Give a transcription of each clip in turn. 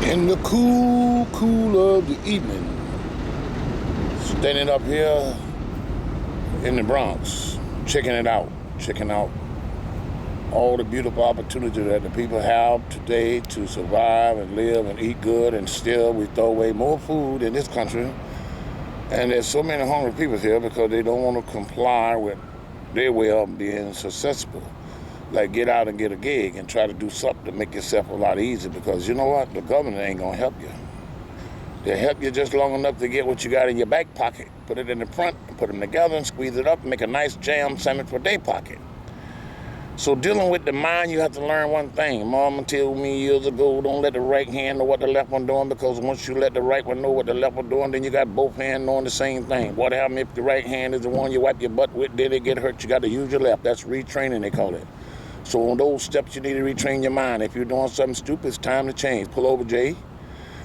In the cool of the evening, standing up here in the Bronx, checking out all the beautiful opportunity that the people have today to survive and live and eat good, and still we throw away more food in this country. And there's so many hungry people here because they don't want to comply with their way of being successful. Like get out and get a gig and try to do something to make yourself a lot easier, because you know what? The government ain't gonna help you. They'll help you just long enough to get what you got in your back pocket, put it in the front, and put them together and squeeze it up and make a nice jam sandwich for their pocket. So dealing with the mind, you have to learn one thing. Mama told me years ago, don't let the right hand know what the left one doing, because once you let the right one know what the left one doing, then you got both hands knowing the same thing. What happens if the right hand is the one you wipe your butt with, then it get hurt, you got to use your left. That's retraining, they call it. So on those steps, you need to retrain your mind. If you're doing something stupid, it's time to change. Pull over, Jay,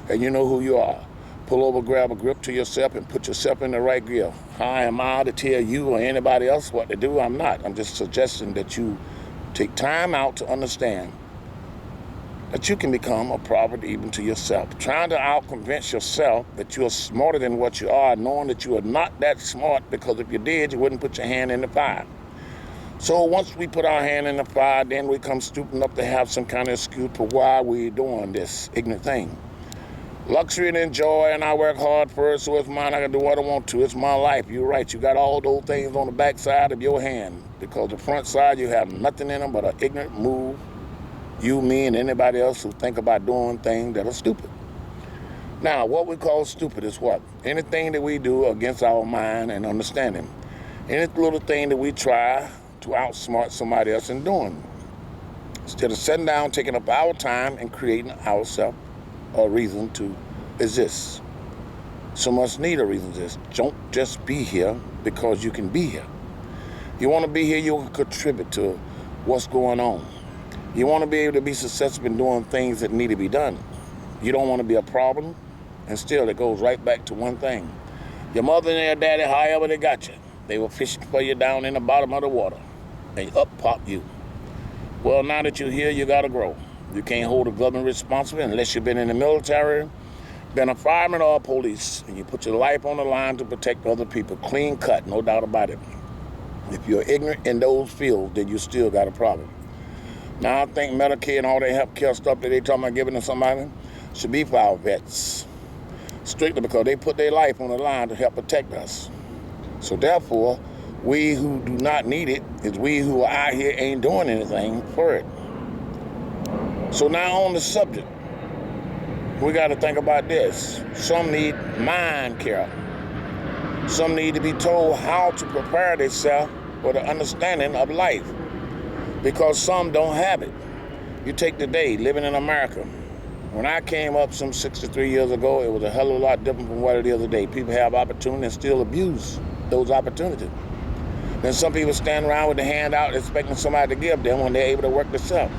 and you know who you are. Pull over, grab a grip to yourself, and put yourself in the right gear. How am I to tell you or anybody else what to do? I'm not. I'm just suggesting that you take time out to understand that you can become a prophet even to yourself. Trying to out-convince yourself that you are smarter than what you are, knowing that you are not that smart, because if you did, you wouldn't put your hand in the fire. So once we put our hand in the fire, then we come stooping up to have some kind of excuse for why we're doing this ignorant thing. Luxury and enjoy, and I work hard for it, so it's mine. I can do what I want to. It's my life. You're right. You got all those things on the back side of your hand, because the front side, you have nothing in them but an ignorant move. You, me, and anybody else who think about doing things that are stupid. Now, what we call stupid is what? Anything that we do against our mind and understanding. Any little thing that we try to outsmart somebody else in doing. Instead of sitting down, taking up our time and creating ourselves a reason to exist. Some of us need a reason to exist. Don't just be here because you can be here. You want to be here, you can contribute to what's going on. You want to be able to be successful in doing things that need to be done. You don't want to be a problem, and still it goes right back to one thing. Your mother and your daddy, however they got you, they were fishing for you down in the bottom of the water, and up pop you. Well, now that you're here, you got to grow. You can't hold the government responsible unless you've been in the military, been a fireman or a police, and you put your life on the line to protect other people. Clean cut, no doubt about it. If you're ignorant in those fields, then you still got a problem. Now, I think Medicare and all that health care stuff that they talking about giving to somebody should be for our vets. Strictly because they put their life on the line to help protect us. So therefore, we who do not need it is we who are out here ain't doing anything for it. So now on the subject, we got to think about this. Some need mind care. Some need to be told how to prepare themselves for the understanding of life, because some don't have it. You take today, living in America. When I came up some 63 years ago, it was a hell of a lot different from what it is today. People have opportunity and still abuse those opportunities. Then some people stand around with the hand out expecting somebody to give them when they're able to work themselves.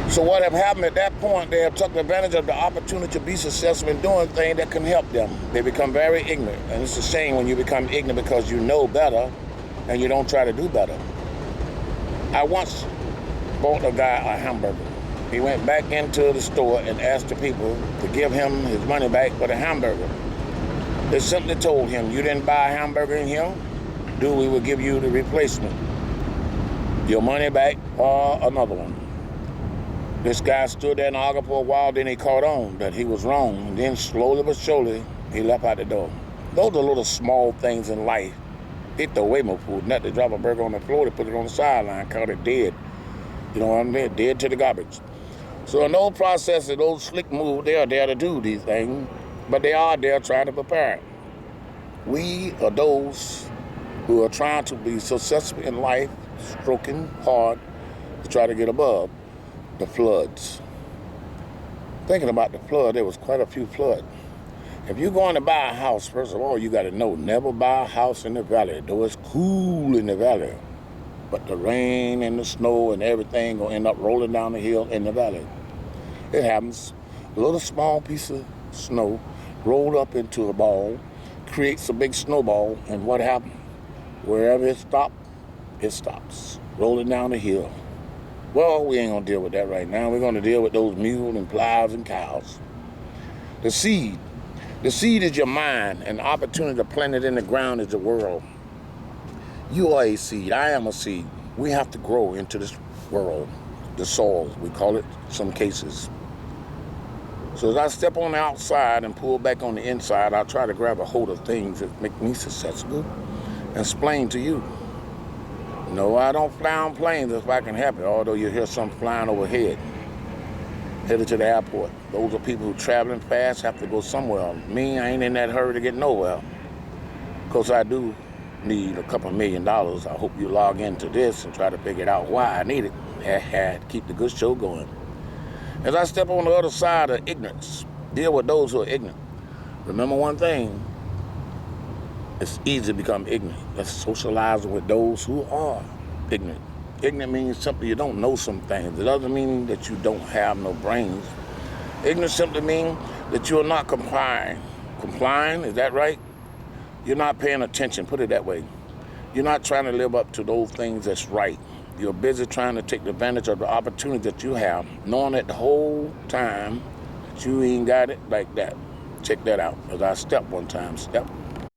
So what have happened at that point, they have taken advantage of the opportunity to be successful in doing things that can help them. They become very ignorant. And it's a shame when you become ignorant because you know better and you don't try to do better. I once bought a guy a hamburger. He went back into the store and asked the people to give him his money back for the hamburger. They simply told him, you didn't buy a hamburger in here? We will give you the replacement. Your money back or another one. This guy stood there and argued for a while, then he caught on that he was wrong. And then slowly but surely, he left out the door. Those are little small things in life. They throw away more food. Not to drop a burger on the floor, they put it on the sideline, call it dead. You know what I mean? Dead to the garbage. So in those processes, those slick moves, they are there to do these things, but they are there trying to prepare. We are those who are trying to be successful in life, stroking hard to try to get above the floods. Thinking about the flood, there was quite a few floods. If you're going to buy a house, first of all, you got to know, never buy a house in the valley, though it's cool in the valley. But the rain and the snow and everything will end up rolling down the hill in the valley. It happens. A little small piece of snow rolled up into a ball, creates a big snowball, and what happens? Wherever it stops, it stops, rolling down the hill. Well, we ain't gonna deal with that right now. We're gonna deal with those mules and plows and cows. The seed. The seed is your mind, and the opportunity to plant it in the ground is the world. You are a seed. I am a seed. We have to grow into this world, the soil, we call it some cases. So as I step on the outside and pull back on the inside, I try to grab a hold of things that make me successful and explain to you. No, I don't fly on planes if I can help it, although you hear some flying overhead, headed to the airport. Those are people who traveling fast, have to go somewhere. Me, I ain't in that hurry to get nowhere. Because I do need a couple $1 million. I hope you log into this and try to figure out why I need it. To keep the good show going. As I step on the other side of ignorance, deal with those who are ignorant. Remember one thing, it's easy to become ignorant. Let's socialize with those who are ignorant. Ignorant means simply you don't know some things. It doesn't mean that you don't have no brains. Ignorant simply means that you're not complying. Complying, is that right? You're not paying attention, put it that way. You're not trying to live up to those things that's right. You're busy trying to take advantage of the opportunity that you have, knowing that the whole time that you ain't got it like that. Check that out. As I step one time, step.